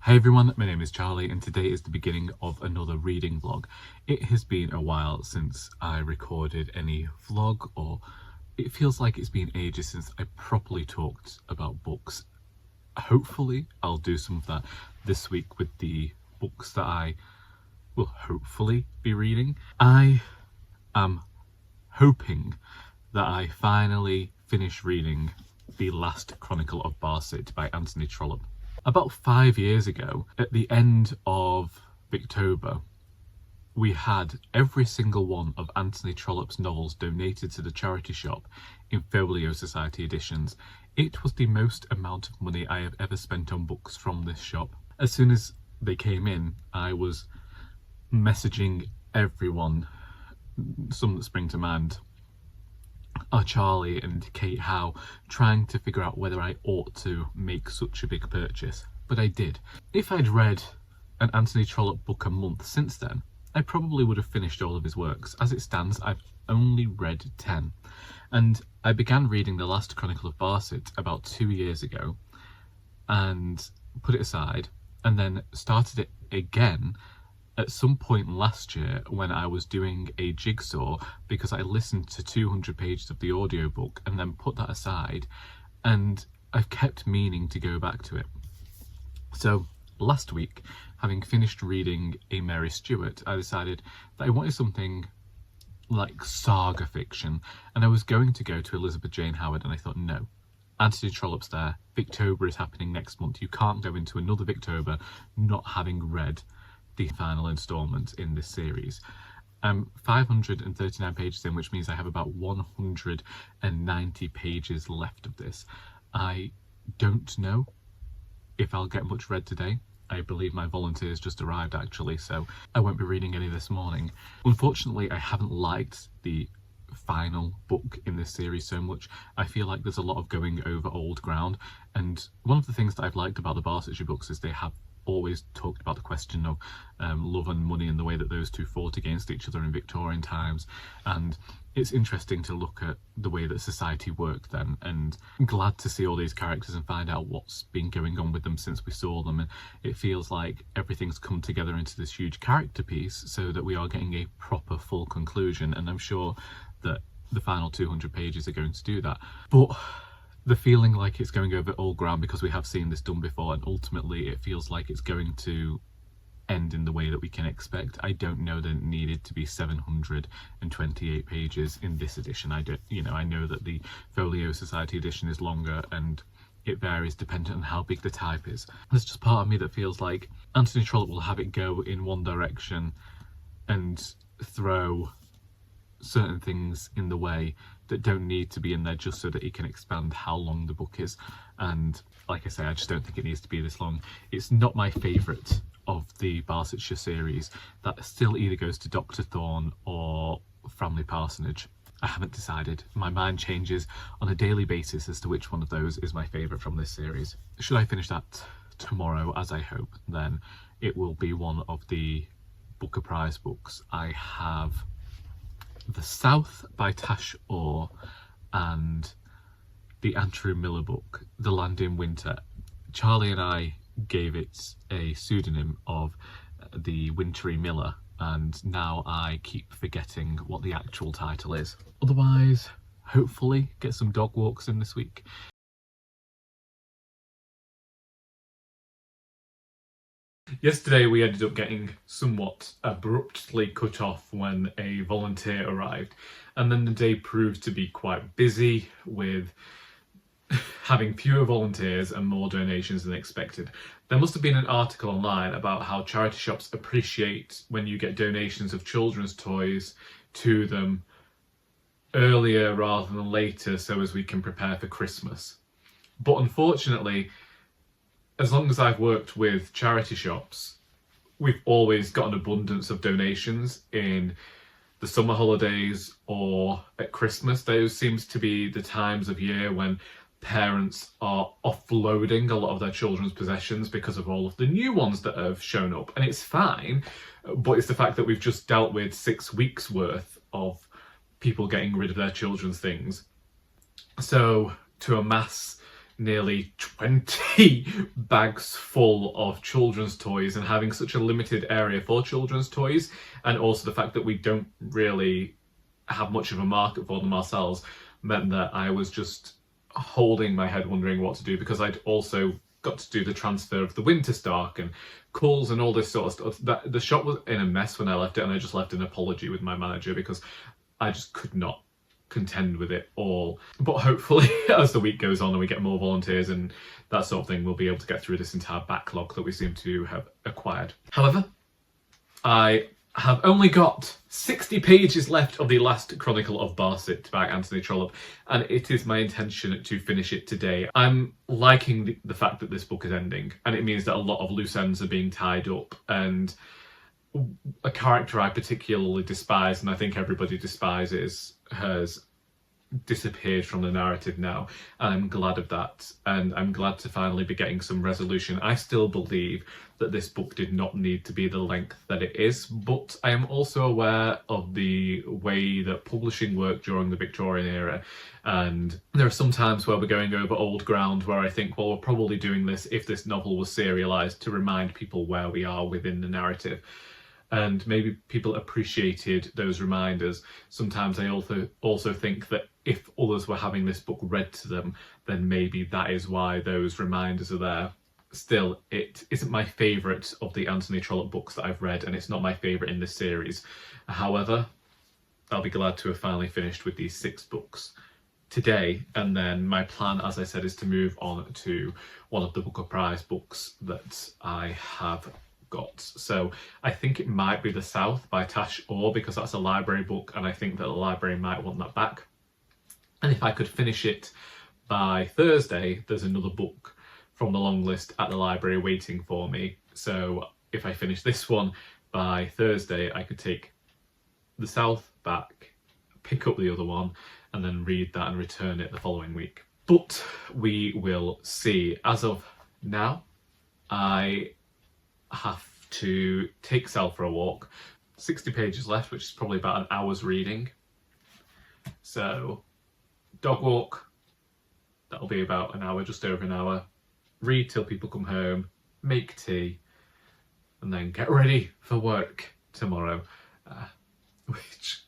Hey everyone, my name is Charlie and today is the beginning of another reading vlog. It has been a while since I recorded any vlog, or it feels like it's been ages since I properly talked about books. Hopefully I'll do some of that this week with the books that I will hopefully be reading. I am hoping that I finally finish reading the last Chronicle of Barset by Anthony Trollope. About 5 years ago, at the end of October, we had every single one of Anthony Trollope's novels donated to the charity shop in Folio Society editions. It was the most amount of money I have ever spent on books from this shop. As soon as they came in, I was messaging everyone, some that spring to mind, Charlie and Kate Howe, trying to figure out whether I ought to make such a big purchase, but I did. If I'd read an Anthony Trollope book a month since then, I probably would have finished all of his works. As it stands, I've only read 10, and I began reading the last Chronicle of Barset about 2 years ago and put it aside, and then started it again at some point last year when I was doing a jigsaw, because I listened to 200 pages of the audiobook and then put that aside, and I've kept meaning to go back to it. So last week, having finished reading A Mary Stuart, I decided that I wanted something like saga fiction, and I was going to go to Elizabeth Jane Howard, and I thought, no, Anthony Trollope's there, Victober is happening next month, you can't go into another Victober not having read the final instalment in this series. 539 pages in, which means I have about 190 pages left of this. I don't know if I'll get much read today. I believe my volunteers just arrived actually, so I won't be reading any this morning. Unfortunately, I haven't liked the final book in this series so much. I feel like there's a lot of going over old ground, and one of the things that I've liked about the Barsetshire books is they have always talked about the question of love and money and the way that those two fought against each other in Victorian times, and it's interesting to look at the way that society worked then, and I'm glad to see all these characters and find out what's been going on with them since we saw them, and it feels like everything's come together into this huge character piece so that we are getting a proper full conclusion, and I'm sure that the final 200 pages are going to do that. But the feeling like it's going over old ground, because we have seen this done before, and ultimately it feels like it's going to end in the way that we can expect. I don't know that it needed to be 728 pages in this edition. I know that the Folio Society edition is longer and it varies depending on how big the type is. There's just part of me that feels like Anthony Trollope will have it go in one direction and throw certain things in the way that don't need to be in there just so that he can expand how long the book is. And like I say, I just don't think it needs to be this long. It's not my favourite of the Barsetshire series. That still either goes to Dr. Thorne or Family Parsonage. I haven't decided. My mind changes on a daily basis as to which one of those is my favourite from this series. Should I finish that tomorrow, as I hope, then it will be one of the Booker Prize books. I have The South by Tash Aw and the Andrew Miller book, The Land in Winter. Charlie and I gave it a pseudonym of The Wintry Miller, and now I keep forgetting what the actual title is. Otherwise, hopefully get some dog walks in this week. Yesterday we ended up getting somewhat abruptly cut off when a volunteer arrived, and then the day proved to be quite busy with having fewer volunteers and more donations than expected. There must have been an article online about how charity shops appreciate when you get donations of children's toys to them earlier rather than later, so as we can prepare for Christmas. But unfortunately, as long as I've worked with charity shops, we've always got an abundance of donations in the summer holidays or at Christmas. Those seems to be the times of year when parents are offloading a lot of their children's possessions because of all of the new ones that have shown up. And it's fine, but it's the fact that we've just dealt with 6 weeks worth of people getting rid of their children's things. So to amass nearly 20 bags full of children's toys and having such a limited area for children's toys, and also the fact that we don't really have much of a market for them ourselves, meant that I was just holding my head wondering what to do, because I'd also got to do the transfer of the Winterstock and Coles and all this sort of stuff. The shop was in a mess when I left it, and I just left an apology with my manager because I just could not contend with it all. But hopefully as the week goes on and we get more volunteers and that sort of thing, we'll be able to get through this entire backlog that we seem to have acquired. However, I have only got 60 pages left of the last Chronicle of Barset by Anthony Trollope, and it is my intention to finish it today. I'm liking the fact that this book is ending, and it means that a lot of loose ends are being tied up, and a character I particularly despise, and I think everybody despises, has disappeared from the narrative now, and I'm glad of that, and I'm glad to finally be getting some resolution. I still believe that this book did not need to be the length that it is, but I am also aware of the way that publishing worked during the Victorian era, and there are some times where we're going over old ground where I think, well, we're probably doing this if this novel was serialised to remind people where we are within the narrative. And maybe people appreciated those reminders. Sometimes I also think that if others were having this book read to them, then maybe that is why those reminders are there. Still, it isn't my favourite of the Anthony Trollope books that I've read, and it's not my favourite in this series. However, I'll be glad to have finally finished with these 6 books today, and then my plan, as I said, is to move on to one of the Booker Prize books that I have got. So I think it might be The South by Tash Aw, because that's a library book, and I think that the library might want that back. And if I could finish it by Thursday, there's another book from the long list at the library waiting for me. So if I finish this one by Thursday, I could take The South back, pick up the other one, and then read that and return it the following week. But we will see. As of now, I have to take Sal for a walk. 60 pages left, which is probably about an hour's reading. So, dog walk, that'll be about an hour, just over an hour. Read till people come home, make tea, and then get ready for work tomorrow. Which,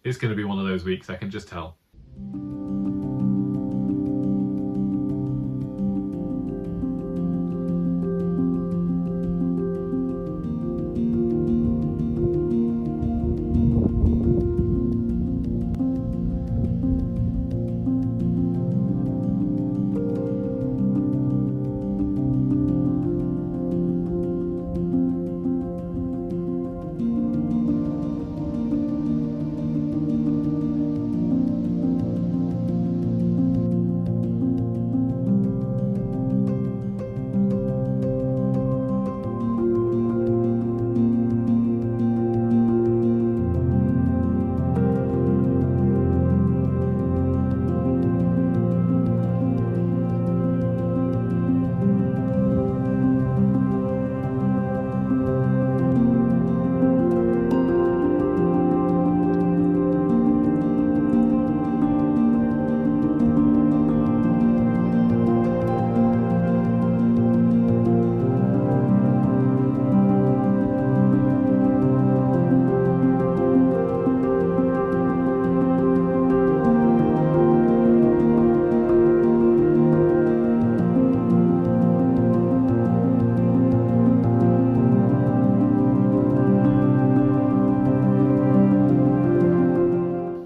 it's going to be one of those weeks, I can just tell.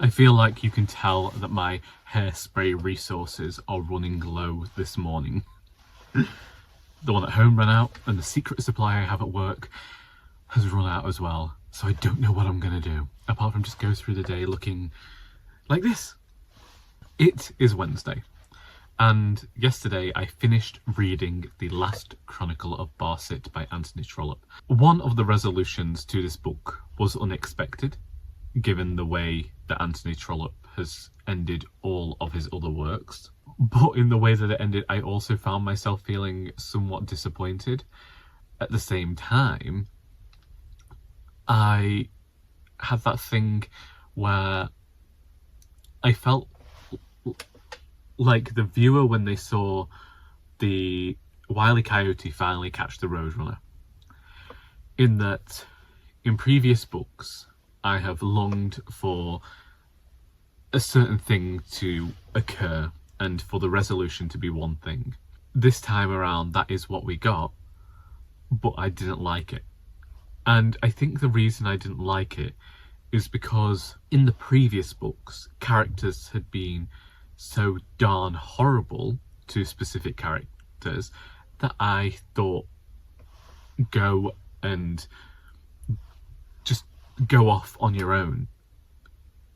I feel like you can tell that my hairspray resources are running low this morning. The one at home ran out, and the secret supply I have at work has run out as well. So I don't know what I'm going to do, apart from just go through the day looking like this. It is Wednesday, and yesterday I finished reading the last Chronicle of Barset by Anthony Trollope. One of the resolutions to this book was unexpected, given the way that Anthony Trollope has ended all of his other works. But in the way that it ended, I also found myself feeling somewhat disappointed. At the same time, I had that thing where I felt like the viewer when they saw the Wile E. Coyote finally catch the Roadrunner. In that, in previous books, I have longed for a certain thing to occur and for the resolution to be one thing. This time around, that is what we got, but I didn't like it. And I think the reason I didn't like it is because in the previous books, characters had been so darn horrible to specific characters that I thought, go and just go off on your own.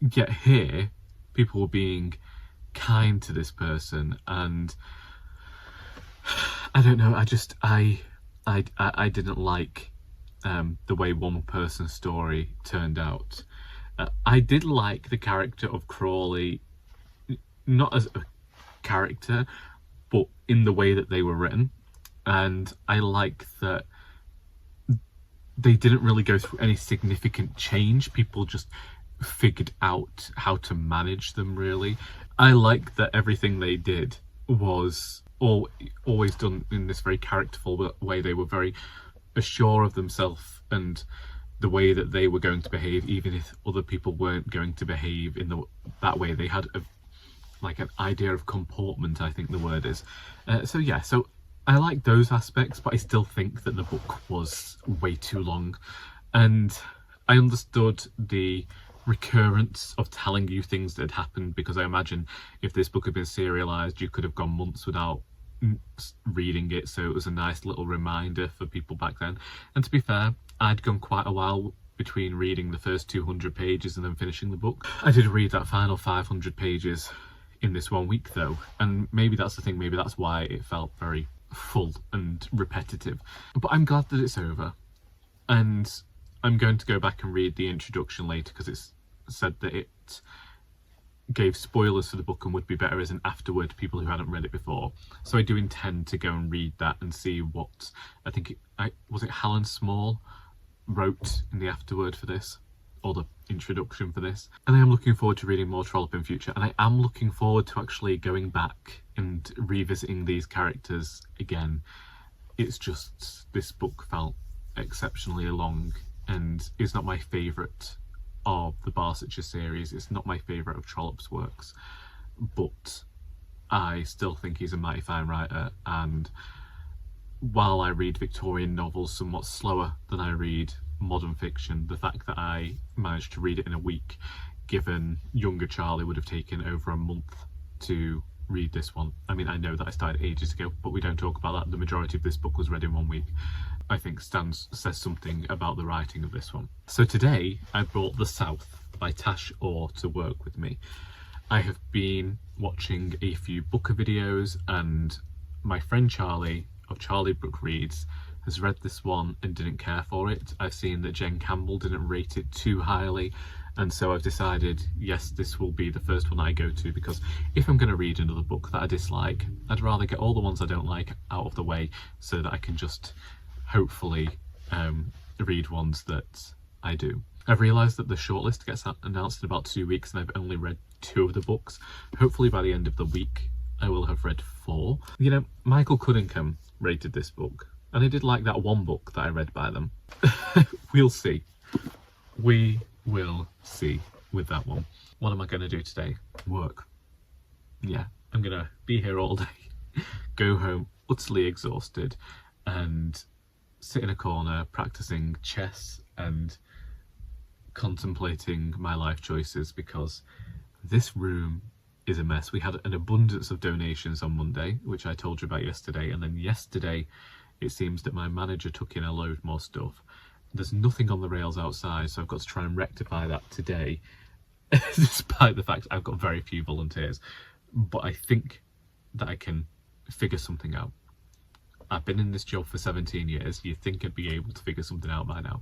Yet here, people were being kind to this person, and I don't know, I didn't like the way one person's story turned out. I did like the character of Crawley, not as a character, but in the way that they were written. And I like that they didn't really go through any significant change. People just figured out how to manage them, really. I like that everything they did was always done in this very characterful way. They were very assured of themselves and the way that they were going to behave, even if other people weren't going to behave in that way. They had like an idea of comportment, I think the word is. So I like those aspects, but I still think that the book was way too long. And I understood the recurrence of telling you things that had happened, because I imagine if this book had been serialised, you could have gone months without reading it, so it was a nice little reminder for people back then. And to be fair, I'd gone quite a while between reading the first 200 pages and then finishing the book. I did read that final 500 pages in this 1 week though, and maybe that's the thing, maybe that's why it felt very full and repetitive. But I'm glad that it's over, and I'm going to go back and read the introduction later, because it's said that it gave spoilers for the book and would be better as an afterword to people who hadn't read it before. So I do intend to go and read that and see what, I think was it Helen Small wrote in the afterword for this, or the introduction for this. And I am looking forward to reading more Trollope in future, and I am looking forward to actually going back and revisiting these characters again. It's just, this book felt exceptionally long and is not my favourite of the Barsetshire series. It's not my favourite of Trollope's works, but I still think he's a mighty fine writer. And while I read Victorian novels somewhat slower than I read modern fiction, the fact that I managed to read it in a week, given younger Charlie would have taken over a month to read this one. I mean, I know that I started ages ago, but we don't talk about that. The majority of this book was read in 1 week. I think says something about the writing of this one. So today I brought The South by Tash Aw to work with me. I have been watching a few booker videos, and my friend Charlie of Charlie Brook Reads has read this one and didn't care for it. I've seen that Jen Campbell didn't rate it too highly, and so I've decided, yes, this will be the first one I go to, because if I'm going to read another book that I dislike, I'd rather get all the ones I don't like out of the way so that I can just hopefully read ones that I do. I've realised that the shortlist gets announced in about 2 weeks, and I've only read 2 of the books. Hopefully by the end of the week I will have read 4. You know, Michael Cunningham rated this book, and I did like that one book that I read by them. We'll see. We will see with that one. What am I going to do today? Work. Yeah, I'm going to be here all day, go home utterly exhausted, and sit in a corner practicing chess and contemplating my life choices, because this room is a mess. We had an abundance of donations on Monday, which I told you about yesterday, and then yesterday it seems that my manager took in a load more stuff. There's nothing on the rails outside, so I've got to try and rectify that today, despite the fact I've got very few volunteers. But I think that I can figure something out. I've been in this job for 17 years. You'd think I'd be able to figure something out by now.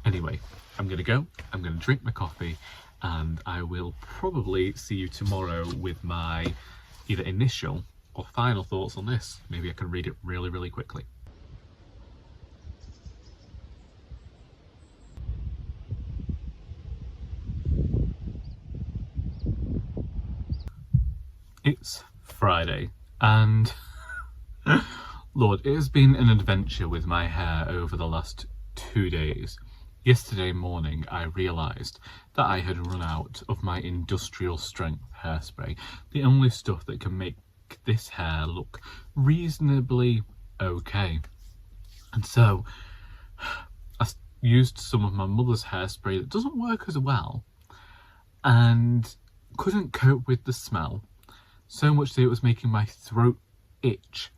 Anyway, I'm going to go, I'm going to drink my coffee, and I will probably see you tomorrow with my either initial or final thoughts on this. Maybe I can read it really, really quickly. It's Friday, and Lord, it has been an adventure with my hair over the last 2 days. Yesterday morning, I realised that I had run out of my industrial strength hairspray, the only stuff that can make this hair look reasonably okay. And so I used some of my mother's hairspray that doesn't work as well, and couldn't cope with the smell, so much that it was making my throat itch.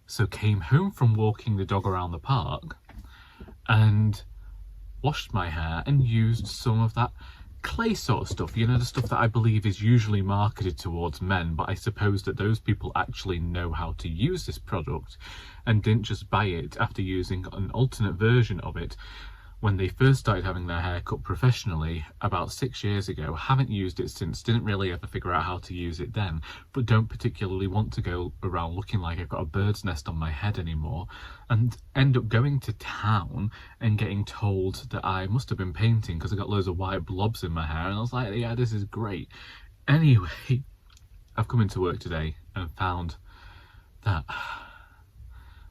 So came home from walking the dog around the park and washed my hair and used some of that clay sort of stuff, you know, the stuff that I believe is usually marketed towards men, but I suppose that those people actually know how to use this product and didn't just buy it after using an alternate version of it when they first started having their hair cut professionally about 6 years ago. Haven't used it since, didn't really ever figure out how to use it then, but don't particularly want to go around looking like I've got a bird's nest on my head anymore, and end up going to town and getting told that I must have been painting because I got loads of white blobs in my hair, and I was like, yeah, this is great. Anyway, I've come into work today and found that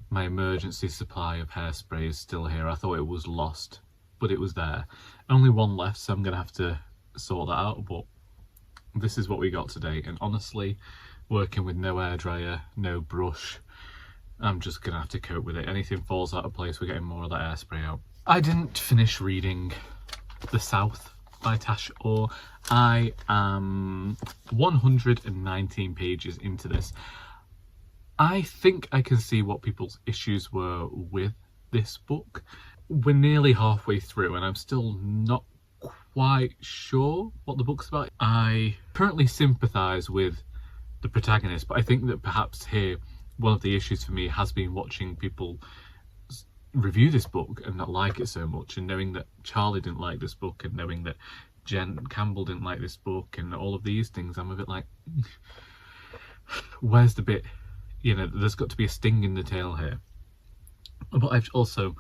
my emergency supply of hairspray is still here. I thought it was lost, but it was there. Only one left, so I'm gonna have to sort that out, but this is what we got today. And honestly, working with no airdryer, no brush, I'm just gonna have to cope with it. Anything falls out of place, we're getting more of that hairspray out. I didn't finish reading The South by Tash Aw. I am 119 pages into this. I think I can see what people's issues were with this book. We're nearly halfway through and I'm still not quite sure what the book's about. I currently sympathise with the protagonist, but I think that perhaps here one of the issues for me has been watching people review this book and not like it so much, and knowing that Charlie didn't like this book and knowing that Jen Campbell didn't like this book and all of these things. I'm a bit like, where's the bit? You know, there's got to be a sting in the tail here. But I've also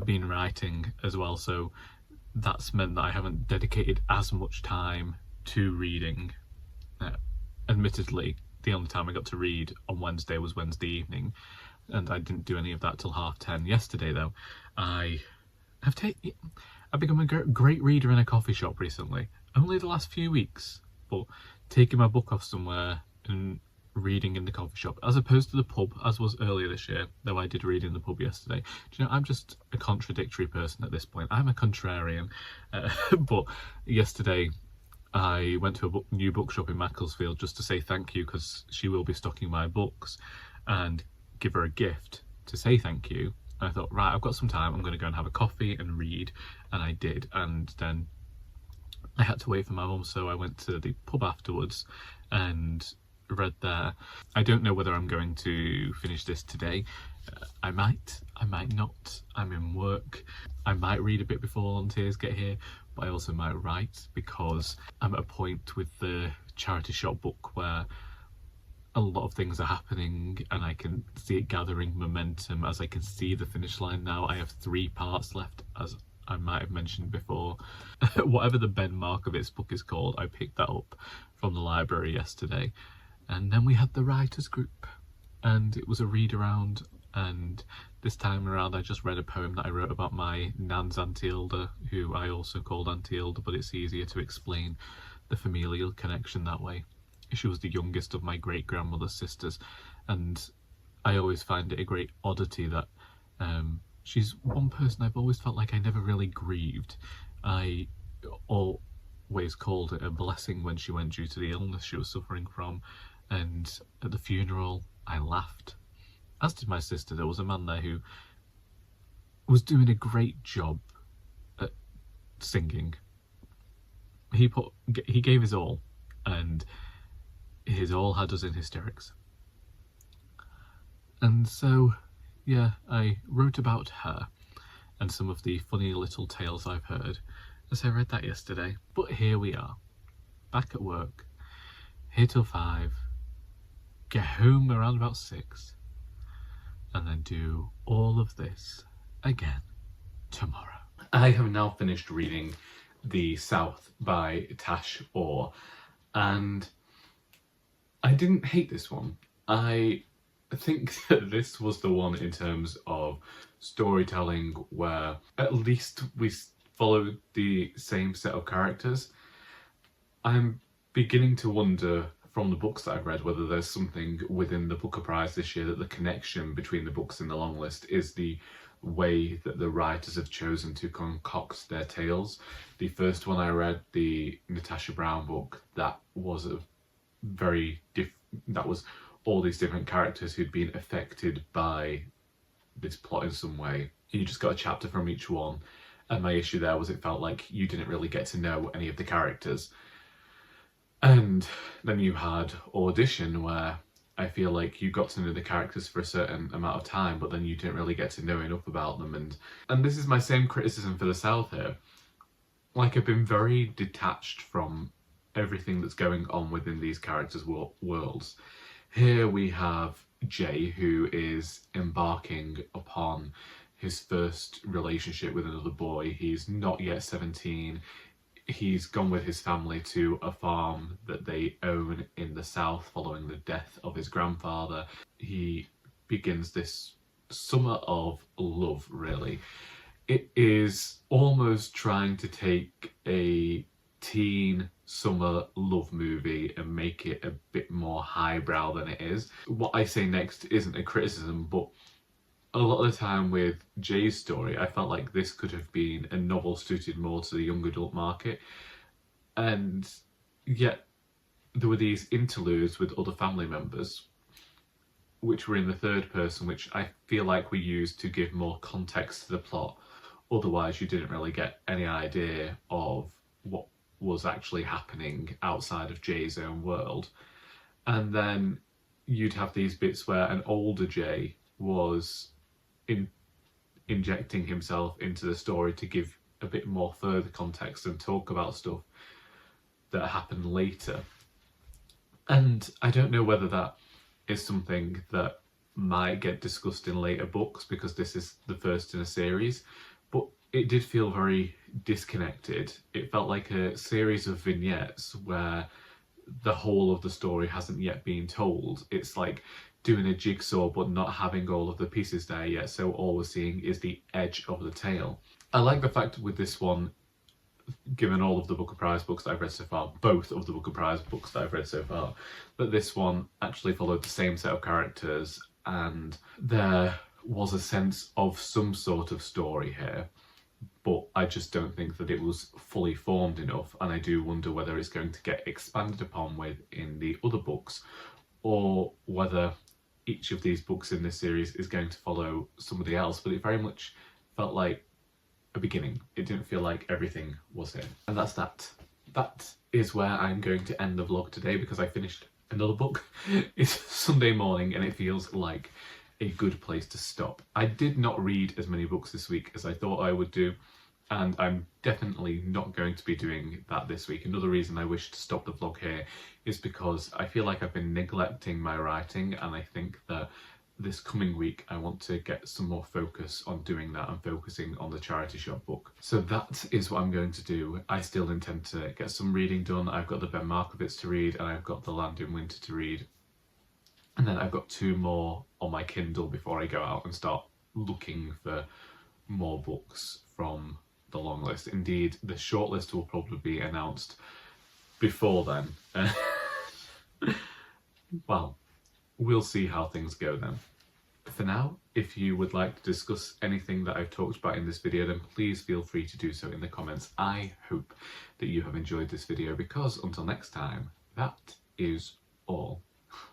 been writing as well, so that's meant that I haven't dedicated as much time to reading. Admittedly, the only time I got to read on Wednesday was Wednesday evening, and I didn't do any of that till 10:30. Yesterday, though, I've become a great reader in a coffee shop recently. Only the last few weeks, but taking my book off somewhere and reading in the coffee shop as opposed to the pub, as was earlier this year, though I did read in the pub yesterday. Do you know, I'm just a contradictory person at this point. I'm a contrarian. But yesterday I went to a new bookshop in Macclesfield just to say thank you, because she will be stocking my books, and give her a gift to say thank you. And I thought, right, I've got some time, I'm going to go and have a coffee and read, and I did. And then I had to wait for my mum, so I went to the pub afterwards and read there. I don't know whether I'm going to finish this today. I might not. I'm in work. I might read a bit before volunteers get here, but I also might write, because I'm at a point with the charity shop book where a lot of things are happening and I can see it gathering momentum as I can see the finish line now. I have 3 parts left, as I might have mentioned before. Whatever the Ben Markovitz book is called, I picked that up from the library yesterday. And then we had the writers group, and it was a read around, and this time around I just read a poem that I wrote about my nan's Auntie Hilda, who I also called Auntie Hilda, but it's easier to explain the familial connection that way. She was the youngest of my great-grandmother's sisters, and I always find it a great oddity that she's one person I've always felt like I never really grieved. I always called it a blessing when she went due to the illness she was suffering from, and at the funeral I laughed, as did my sister. There was a man there who was doing a great job at singing. He gave his all, and his all had us in hysterics. And so, yeah, I wrote about her and some of the funny little tales I've heard as I read that yesterday. But here we are, back at work, here till 5, get home around about 6, and then do all of this again tomorrow. I have now finished reading The South by Tash Aw, and I didn't hate this one. I think that this was the one in terms of storytelling where at least we followed the same set of characters. I'm beginning to wonder from the books that I've read whether there's something within the Booker Prize this year that the connection between the books in the long list is the way that the writers have chosen to concoct their tales. The first one I read, the Natasha Brown book, that was that was all these different characters who'd been affected by this plot in some way. You just got a chapter from each one, and my issue there was it felt like you didn't really get to know any of the characters. And then you had Audition, where I feel like you got to know the characters for a certain amount of time, but then you didn't really get to know enough about them. And this is my same criticism for the South here. Like, I've been very detached from everything that's going on within these characters' worlds. Here we have Jay, who is embarking upon his first relationship with another boy. He's not yet 17. He's gone with his family to a farm that they own in the south following the death of his grandfather. He begins this summer of love, really. It is almost trying to take a teen summer love movie and make it a bit more highbrow than it is. What I say next isn't a criticism, but a lot of the time with Jay's story, I felt like this could have been a novel suited more to the young adult market. And yet there were these interludes with other family members, which were in the third person, which I feel like we used to give more context to the plot. Otherwise, you didn't really get any idea of what was actually happening outside of Jay's own world. And then you'd have these bits where an older Jay was injecting himself into the story to give a bit more further context and talk about stuff that happened later. And I don't know whether that is something that might get discussed in later books because this is the first in a series, but it did feel very disconnected. It felt like a series of vignettes where the whole of the story hasn't yet been told. It's like doing a jigsaw but not having all of the pieces there yet, so all we're seeing is the edge of the tale. I like the fact with this one, given all of the Booker Prize books that I've read so far, both of the Booker Prize books that I've read so far, that this one actually followed the same set of characters and there was a sense of some sort of story here, but I just don't think that it was fully formed enough, and I do wonder whether it's going to get expanded upon in the other books, or whether each of these books in this series is going to follow somebody else. But it very much felt like a beginning. It didn't feel like everything was here. And that's that. That is where I'm going to end the vlog today because I finished another book. It's Sunday morning and it feels like a good place to stop. I did not read as many books this week as I thought I would do, and I'm definitely not going to be doing that this week. Another reason I wish to stop the vlog here is because I feel like I've been neglecting my writing, and I think that this coming week I want to get some more focus on doing that and focusing on the charity shop book. So that is what I'm going to do. I still intend to get some reading done. I've got the Ben Markovitz to read and I've got The Land in Winter to read. And then I've got 2 more on my Kindle before I go out and start looking for more books from the long list. Indeed, the shortlist will probably be announced before then. Well, we'll see how things go then. For now, if you would like to discuss anything that I've talked about in this video, then please feel free to do so in the comments. I hope that you have enjoyed this video because until next time, that is all.